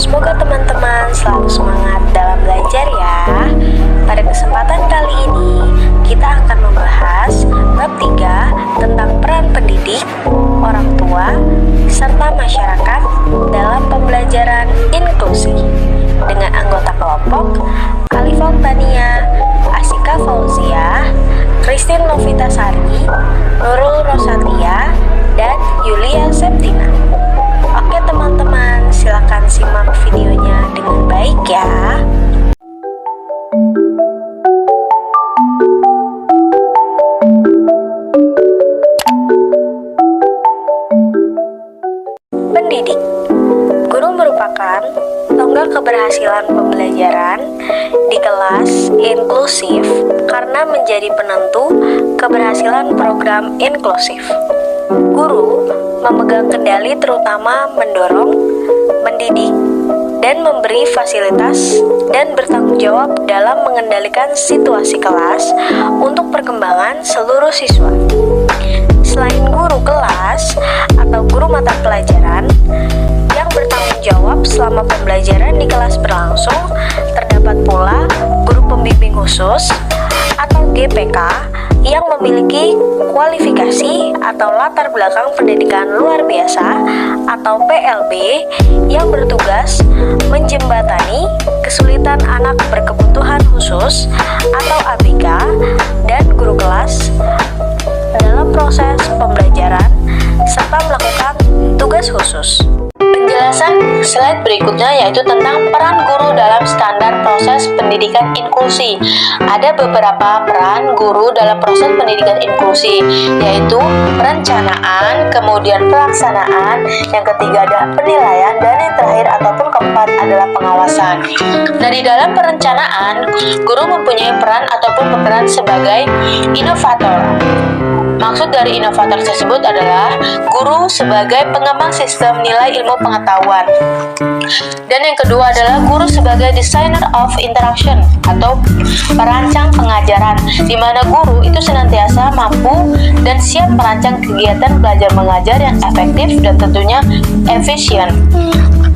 Semoga teman-teman selalu semangat dalam belajar ya. Pada kesempatan kali ini, kita akan membahas bab 3 tentang peran pendidik, orang tua, serta masyarakat dalam pembelajaran inklusi dengan anggota kelompok Alifah Tania, Asika Fauzia, Christine Novitasari, Nurul Rosatia, dan Yulia Septina. Oke teman-teman, silakan simak videonya dengan baik ya. Pendidik. Guru merupakan tonggak keberhasilan pembelajaran di kelas inklusif karena menjadi penentu keberhasilan program inklusif. Guru memegang kendali terutama mendorong, mendidik, dan memberi fasilitas dan bertanggung jawab dalam mengendalikan situasi kelas untuk perkembangan seluruh siswa. Selain guru kelas atau guru mata pelajaran yang bertanggung jawab selama pembelajaran di kelas berlangsung, terdapat pula guru pembimbing khusus atau GPK yang memiliki kualifikasi atau latar belakang pendidikan luar biasa atau PLB yang bertugas menjembatani kesulitan anak berkebutuhan khusus atau ABK dan guru kelas dalam proses pembelajaran serta melakukan tugas khusus. Penjelasan slide berikutnya yaitu tentang peran guru dalam standar proses pendidikan inklusi. Ada beberapa peran guru dalam proses pendidikan inklusi, yaitu perencanaan, kemudian pelaksanaan, yang ketiga ada penilaian, dan yang terakhir ataupun keempat adalah pengawasan. Nah, di dalam perencanaan, guru mempunyai peran ataupun berperan sebagai inovator. Maksud dari inovator tersebut adalah guru sebagai pengembang sistem nilai ilmu pengetahuan. Dan yang kedua adalah guru sebagai designer of interaction atau perancang pengajaran, di mana guru itu senantiasa mampu dan siap merancang kegiatan belajar mengajar yang efektif dan tentunya efisien.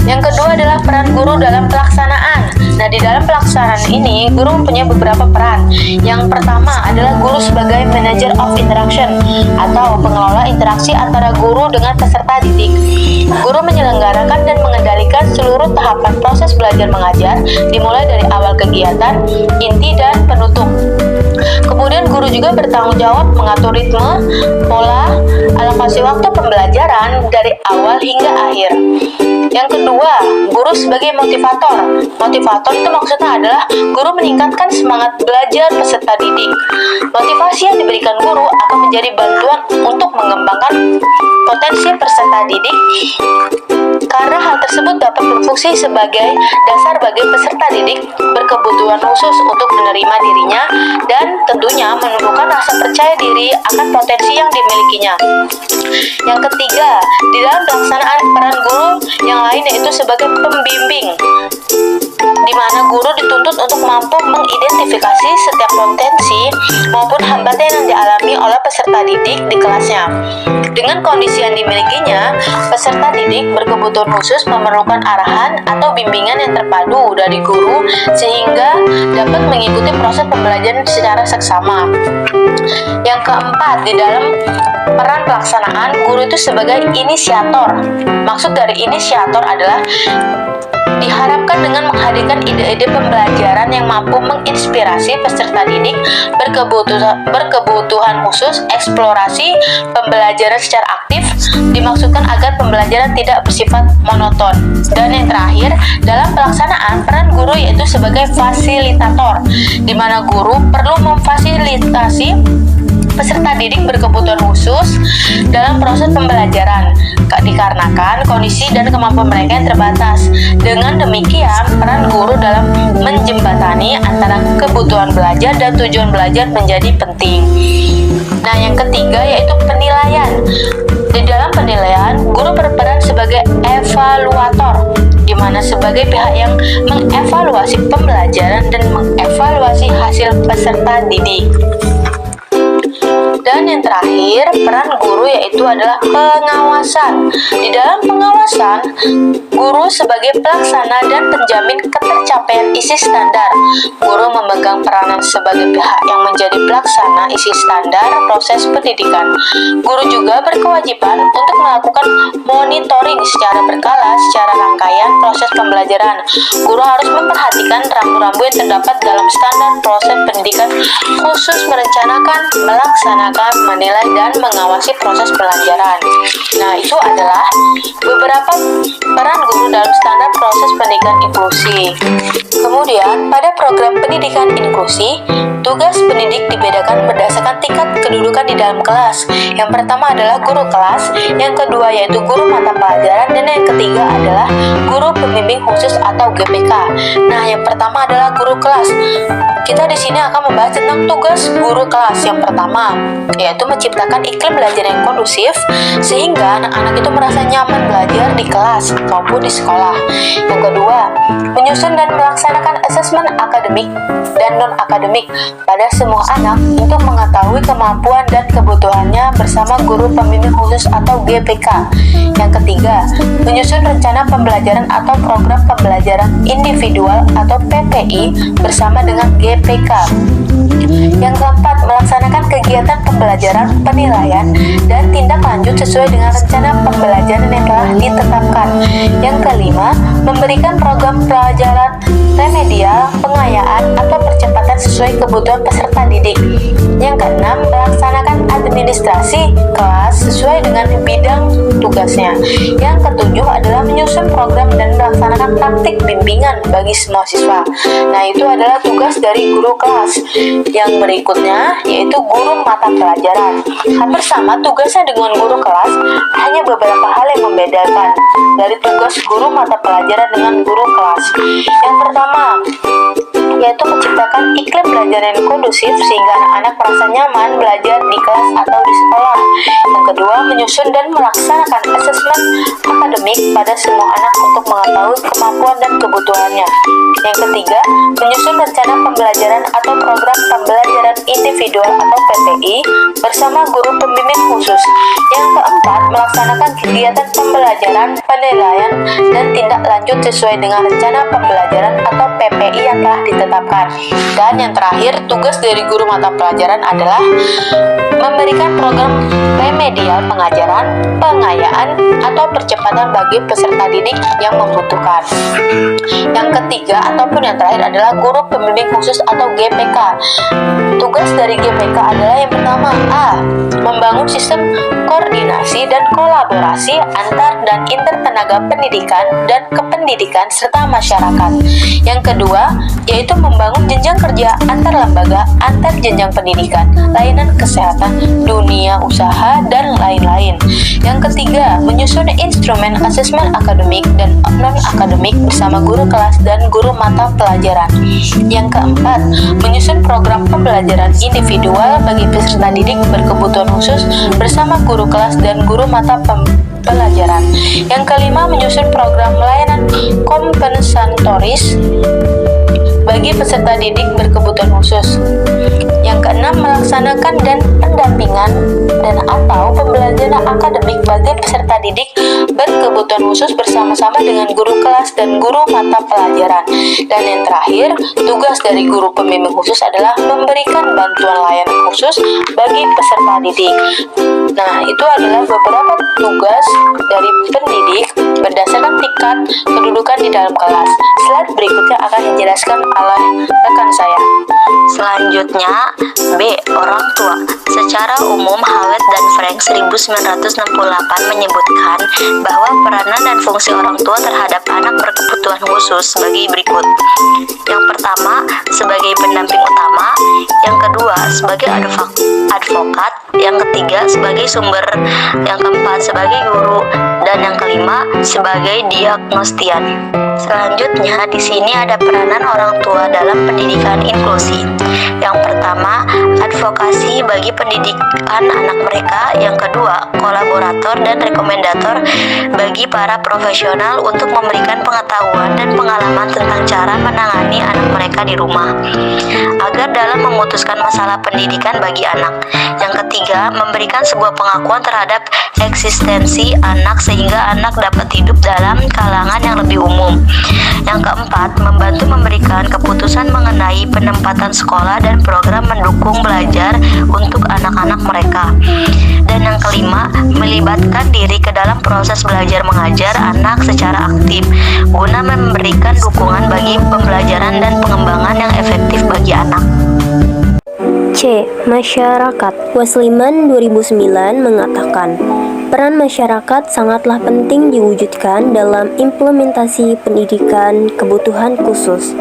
Yang kedua adalah peran guru dalam pelaksanaan. Nah, di dalam pelaksanaan ini, guru mempunyai beberapa peran. Yang pertama adalah guru sebagai manager of interaction atau pengelola interaksi antara guru dengan peserta didik. Guru menyelenggarakan dan mengendalikan seluruh tahapan proses belajar mengajar, dimulai dari awal kegiatan, inti, dan penutup. Kemudian guru juga bertanggung jawab mengatur ritme, pola, alokasi waktu pembelajaran dari awal hingga akhir. Yang kedua, guru sebagai motivator. Motivator itu maksudnya adalah guru meningkatkan semangat belajar peserta didik. Motivasi yang diberikan guru akan menjadi bantuan untuk mengembangkan potensi peserta didik, karena hal tersebut dapat berfungsi sebagai dasar bagi peserta didik berkebutuhan khusus untuk menerima dirinya dan tentunya menumbuhkan rasa percaya diri akan potensi yang dimilikinya. Yang ketiga, di dalam pelaksanaan peran guru yang lain yaitu sebagai pembimbing, di mana guru dituntut untuk mampu mengidentifikasi setiap potensi maupun hambatan yang dialami oleh peserta didik di kelasnya. Dengan kondisi yang dimilikinya, peserta didik berkebutuhan khusus memerlukan arahan atau bimbingan yang terpadu dari guru sehingga dapat mengikuti proses pembelajaran secara seksama. Yang keempat, di dalam peran pelaksanaan, guru itu sebagai inisiator. Maksud dari inisiator adalah diharapkan dengan menghadirkan ide-ide pembelajaran yang mampu menginspirasi peserta didik berkebutuhan khusus, eksplorasi pembelajaran secara aktif, dimaksudkan agar pembelajaran tidak bersifat monoton. Dan yang terakhir, dalam pelaksanaan peran guru yaitu sebagai fasilitator, di mana guru perlu memfasilitasi peserta didik berkebutuhan khusus dalam proses pembelajaran dikarenakan kondisi dan kemampuan mereka yang terbatas. Dengan demikian, peran guru dalam menjembatani antara kebutuhan belajar dan tujuan belajar menjadi penting. Nah, yang ketiga yaitu penilaian. Di dalam penilaian, guru berperan sebagai evaluator, di mana sebagai pihak yang mengevaluasi pembelajaran dan mengevaluasi hasil peserta didik. Dan yang terakhir, peran guru yaitu adalah pengawasan. Di dalam pengawasan, guru sebagai pelaksana dan penjamin ketercapaian isi standar. Guru memegang peranan sebagai pihak yang menjadi pelaksana isi standar proses pendidikan. Guru juga berkewajiban untuk melakukan monitoring secara berkala secara rangkaian proses pembelajaran. Guru harus memperhatikan rambu-rambu yang terdapat dalam standar proses pendidikan, khusus merencanakan, melaksanakan, menilai, dan mengawasi proses pelajaran. Nah, itu adalah beberapa peran guru dalam standar proses pendidikan inklusi. Kemudian, pada program pendidikan inklusi, tugas pendidik dibedakan berdasarkan tingkat kedudukan di dalam kelas. Yang pertama adalah guru kelas, yang kedua yaitu guru mata pelajaran, dan yang ketiga adalah guru pembimbing khusus atau GPK. Nah, yang pertama adalah guru kelas. Kita di sini akan membahas tentang tugas guru kelas. Yang pertama, yaitu menciptakan iklim belajar yang kondusif sehingga anak-anak itu merasa nyaman belajar di kelas maupun di sekolah. Yang kedua, menyusun dan melaksanakan asesmen akademik dan non-akademik pada semua anak untuk mengetahui kemampuan dan kebutuhannya bersama guru pembimbing khusus atau GPK. Yang ketiga, menyusun rencana pembelajaran atau program pembelajaran individual atau PPI bersama dengan GPK. Yang keempat, melaksanakan kegiatan pembelajaran, penilaian, dan tindak lanjut sesuai dengan rencana pembelajaran yang telah ditetapkan. Yang kelima, memberikan program pelajaran remedial, pengayaan, atau percepatan sesuai kebutuhan peserta didik. Yang keenam, melaksanakan administrasi kelas sesuai dengan bidang tugasnya. Yang ketujuh adalah menyusun program dan melaksanakan praktik bimbingan bagi semua siswa. Nah, itu adalah tugas dari guru kelas. Yang berikutnya yaitu guru mata pelajaran. Hampir sama tugasnya dengan guru kelas, hanya beberapa hal yang membedakan dari tugas guru mata pelajaran dengan guru kelas. Yang pertama, yaitu menciptakan iklim belajar yang kondusif sehingga anak-anak merasa nyaman belajar di kelas atau di sekolah. Yang kedua, menyusun dan melaksanakan asesmen akademik pada semua anak untuk mengetahui kemampuan dan kebutuhannya. Yang ketiga, menyusun rencana pembelajaran atau program pembelajaran individual atau PPI bersama guru pembimbing khusus. Yang keempat, melaksanakan kegiatan pembelajaran, penilaian, dan tindak lanjut sesuai dengan rencana pembelajaran atau PPI yang telah ditetapkan. Dan yang terakhir, tugas dari guru mata pelajaran adalah memberikan program remedial pengajaran, pengayaan, atau percepatan bagi peserta didik yang membutuhkan. Yang ketiga ataupun yang terakhir adalah guru pembimbing khusus atau GPK. Tugas dari GPK adalah yang pertama, A. Membangun sistem koordinasi dan kolaborasi antar dan inter tenaga pendidikan dan kependidikan serta masyarakat. Yang kedua, yaitu membangun jenjang kerja antar lembaga, antar jenjang pendidikan, layanan kesehatan, dunia usaha, dan lain-lain. Yang ketiga, menyusun instrumen asesmen akademik dan non-akademik bersama guru kelas dan guru mata pelajaran. Yang keempat, menyusun program pembelajaran individual bagi peserta didik berkebutuhan khusus bersama guru kelas dan guru mata pelajaran. Yang kelima, menyusun program layanan kompensatoris bagi peserta didik berkebutuhan khusus. Yang keenam, melaksanakan dan pendampingan dan atau pembelajaran akademik bagi peserta didik berkebutuhan khusus bersama-sama dengan guru kelas dan guru mata pelajaran. Dan yang terakhir, tugas dari guru pembimbing khusus adalah memberikan bantuan layanan khusus bagi peserta didik. Nah, itu adalah beberapa tugas dari pendidik berdasarkan tingkat kedudukan di dalam kelas. Slide berikutnya akan dijelaskan oleh rekan saya. Selanjutnya, B. Orang tua. Secara umum, Hawet dan Frank 1968 menyebutkan bahwa peranan dan fungsi orang tua terhadap anak berkebutuhan khusus sebagai berikut. Yang pertama, sebagai pendamping utama. Yang kedua, sebagai advokat. Yang ketiga, sebagai sumber. Yang keempat, sebagai guru. Dan yang kelima, sebagai diagnostian. Selanjutnya, di sini ada peranan orang tua dalam pendidikan inklusi. Yang pertama, advokasi bagi pendidikan anak mereka. Yang kedua, kolaborator dan rekomendator bagi para profesional untuk memberikan pengetahuan dan pengalaman tentang cara menangani anak mereka di rumah agar dalam memutuskan masalah pendidikan bagi anak. Yang ketiga, memberikan sebuah pengakuan terhadap eksistensi anak sehingga anak dapat hidup dalam kalangan yang lebih umum. Yang keempat, membantu memberikan keputusan mengenai penempatan sekolah dan program mendukung belajar untuk anak-anak mereka. Dan yang kelima, melibatkan diri ke dalam proses belajar mengajar anak secara aktif guna memberikan dukungan bagi pembelajaran dan pengembangan yang efektif bagi anak. C. Masyarakat. Wasliman 2009 mengatakan, peran masyarakat sangatlah penting diwujudkan dalam implementasi pendidikan kebutuhan khusus.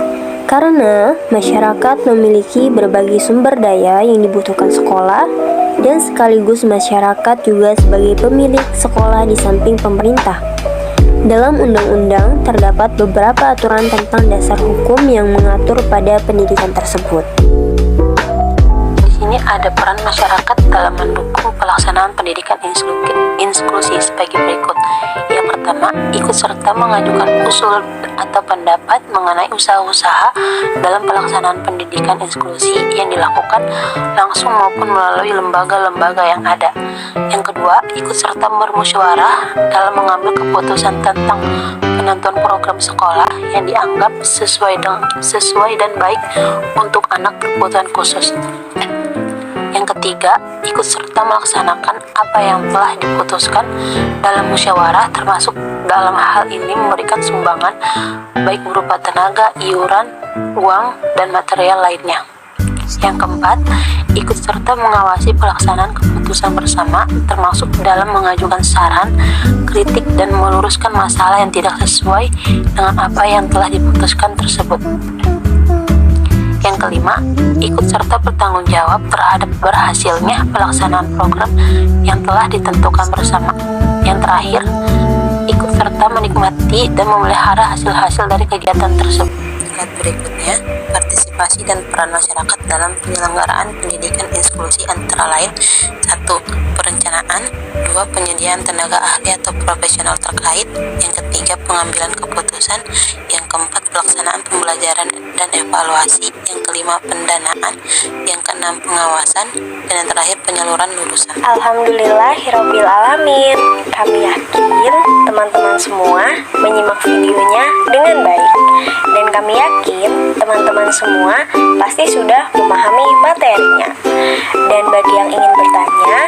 Karena masyarakat memiliki berbagai sumber daya yang dibutuhkan sekolah, dan sekaligus masyarakat juga sebagai pemilik sekolah di samping pemerintah. Dalam undang-undang terdapat beberapa aturan tentang dasar hukum yang mengatur pada pendidikan tersebut. Ini ada peran masyarakat dalam mendukung pelaksanaan pendidikan inklusi sebagai berikut. Yang pertama, ikut serta mengajukan usul atau pendapat mengenai usaha-usaha dalam pelaksanaan pendidikan inklusi yang dilakukan langsung maupun melalui lembaga-lembaga yang ada. Yang kedua, ikut serta bermusyawarah dalam mengambil keputusan tentang penentuan program sekolah yang dianggap sesuai dan baik untuk anak berkebutuhan khusus. Yang ketiga, ikut serta melaksanakan apa yang telah diputuskan dalam musyawarah, termasuk dalam hal ini memberikan sumbangan baik berupa tenaga, iuran, uang, dan material lainnya. Yang keempat, ikut serta mengawasi pelaksanaan keputusan bersama, termasuk dalam mengajukan saran, kritik, dan meluruskan masalah yang tidak sesuai dengan apa yang telah diputuskan tersebut. Yang kelima, ikut serta bertanggung jawab terhadap berhasilnya pelaksanaan program yang telah ditentukan bersama. Yang terakhir, ikut serta menikmati dan memelihara hasil-hasil dari kegiatan tersebut. Slide berikutnya, partisipasi dan peran masyarakat dalam penyelenggaraan pendidikan inklusi antara lain: 1. Perencanaan, 2. Penyediaan tenaga ahli atau profesional terkait, yang ketiga pengambilan keputusan, yang keempat pelaksanaan pembelajaran dan evaluasi, yang kelima pendanaan, yang keenam pengawasan, dan yang terakhir penyaluran lulusan. Alhamdulillahirabbil alamin. Kami yakin teman-teman semua menyimak videonya dengan baik, dan kami yakin teman-teman semua pasti sudah memahami materinya. Dan bagi yang ingin bertanya,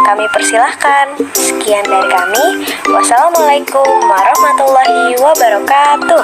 kami persilahkan. Sekian dari kami. Wassalamualaikum warahmatullahi wabarakatuh.